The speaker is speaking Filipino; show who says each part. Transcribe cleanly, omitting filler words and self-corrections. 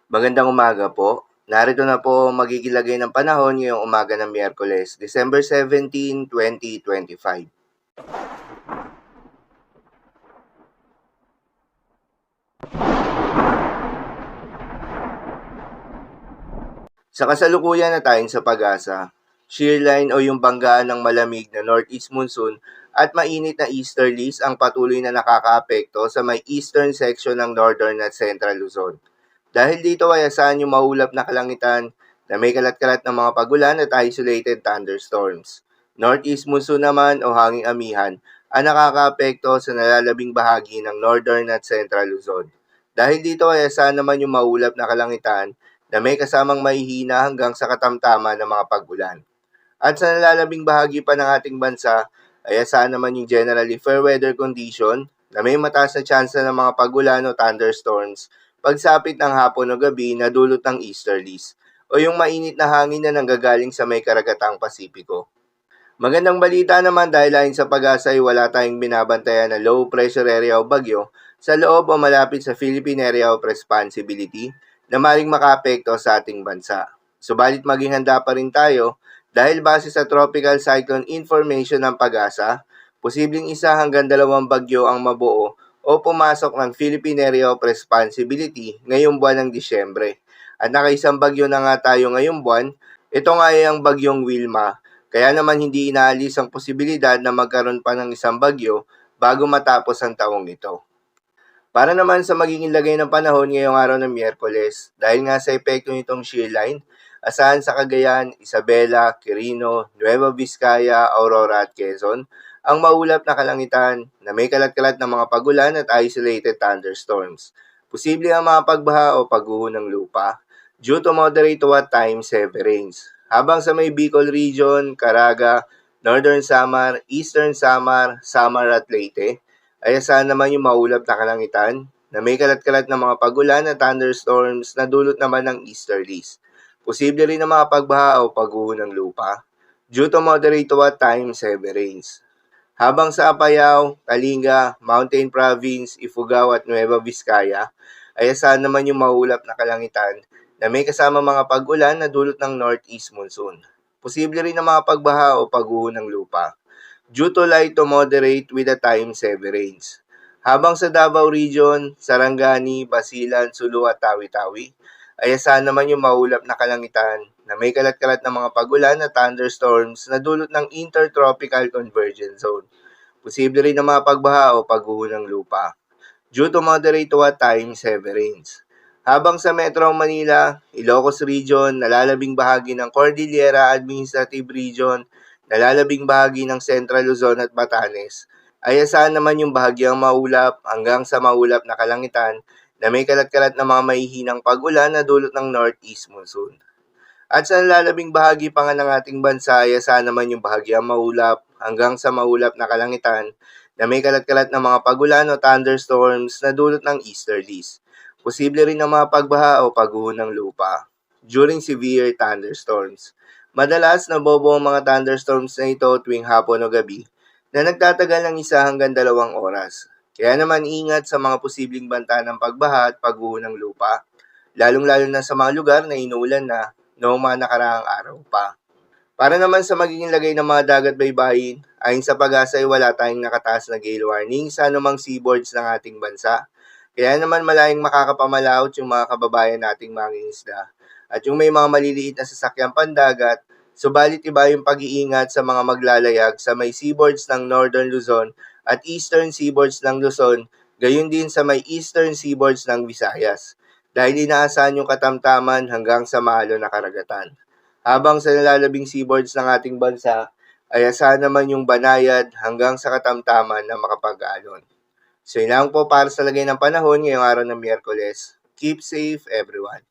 Speaker 1: Magandang umaga po. Narito na po ang magiging lagay ng panahon ngayong umaga ng Miyerkules, December 17, 2025. Sa kasalukuyan na tayong sa pag-asa, shear line o yung banggaan ng malamig na northeast monsoon at mainit na easterlies ang patuloy na nakakaapekto sa may eastern section ng northern at central Luzon. Dahil dito ay asahan yung maulap na kalangitan na may kalat-kalat ng mga pagulan at isolated thunderstorms. Northeast monsoon naman o hanging amihan ang nakakaapekto sa nalalabing bahagi ng northern at central Luzon. Dahil dito ay asahan naman yung maulap na kalangitan na may kasamang mahihina hanggang sa katamtaman ng mga pagulan. At sa nalalabing bahagi pa ng ating bansa ay asahan naman yung generally fair weather condition na may mataas na tsansa ng mga pagulan o thunderstorms pagsapit ng hapon o gabi na dulot ng easterlies o yung mainit na hangin na nanggagaling sa may karagatang Pasipiko. Magandang balita naman dahil ayon sa pag-asa ay wala tayong binabantayan na low pressure area o bagyo sa loob o malapit sa Philippine Area of Responsibility na maring makaapekto sa ating bansa. Subalit maging handa pa rin tayo dahil base sa Tropical Cyclone Information ng pag-asa, posibleng 1 hanggang 2 bagyo ang mabuo o pumasok ng Philippine Area of Responsibility ngayong buwan ng Disyembre. At nakaisang bagyo na nga tayo ngayong buwan, ito nga ay ang bagyong Wilma, kaya naman hindi inaalis ang posibilidad na magkaroon pa ng isang bagyo bago matapos ang taong ito. Para naman sa magiging lagay ng panahon ngayong araw ng Miyerkules, dahil nga sa epekto nitong shear line, asahan sa Cagayan, Isabela, Quirino, Nueva Vizcaya, Aurora at Quezon, ang maulap na kalangitan na may kalat-kalat ng mga pagulan at isolated thunderstorms. Posible ang mga pagbaha o pagguho ng lupa due to moderate to at times heavy rains. Habang sa may Bicol Region, Caraga, Northern Samar, Eastern Samar, Samar at Leyte, ay asahan naman yung maulap na kalangitan na may kalat-kalat na mga pagulan at thunderstorms na dulot naman ng easterlies. Posible rin na mga pagbaha o pagguho ng lupa due to moderate to at times heavy rains. Habang sa Apayao, Kalinga, Mountain Province, Ifugao at Nueva Vizcaya, ay asahan naman yung maulap na kalangitan na may kasama mga pag-ulan na dulot ng northeast monsoon. Posible rin na mga pagbaha o pagguho ng lupa due to light to moderate with at times heavy rains. Habang sa Davao Region, Sarangani, Basilan, Sulu at Tawi-Tawi, ay asahan naman yung maulap na kalangitan na may kalat-kalat na mga pagulan at thunderstorms na dulot ng intertropical convergence zone. Posible rin na mga pagbaha o pagguho ng lupa due to moderate to at times heavy rains. Habang sa Metro Manila, Ilocos Region, nalalabing bahagi ng Cordillera Administrative Region, nalalabing bahagi ng Central Luzon at Batanes, ay asahan naman yung bahagyang maulap hanggang sa maulap na kalangitan na may kalat-kalat na mga mahihinang pag-ulan na dulot ng northeast monsoon. At sa nalalabing bahagi pa nga ng ating bansa ay asahan naman yung bahagyang maulap hanggang sa maulap na kalangitan na may kalat-kalat na mga pagulan o thunderstorms na dulot ng easterlies. Posible rin na mga pagbaha o pagguho ng lupa during severe thunderstorms. Madalas nabobo ang mga thunderstorms na ito tuwing hapon o gabi na nagtatagal ng 1 hanggang 2 oras. Kaya naman ingat sa mga posibleng banta ng pagbaha at pagguho ng lupa, lalong-lalo na sa mga lugar na inuulan na noong mga nakaraang araw pa. Para naman sa magiging lagay ng mga dagat baybayin, ayon sa pag-asa ay wala tayong nakataas na gale warning sa anumang seaboards ng ating bansa. Kaya naman malayong makakapamalaot yung mga kababayan nating mangingisda. At yung may mga maliliit na sasakyang pandagat, subalit iba yung pag-iingat sa mga maglalayag sa may seaboards ng Northern Luzon at Eastern seaboards ng Luzon, gayon din sa may Eastern seaboards ng Visayas, dahil inaasahan yung katamtaman hanggang sa mahalo na karagatan. Habang sa nalalabing seaboards ng ating bansa, ay asahan naman yung banayad hanggang sa katamtaman na makapag-alon. So yun lang po para sa lagay ng panahon ngayong araw ng Miyerkules. Keep safe everyone.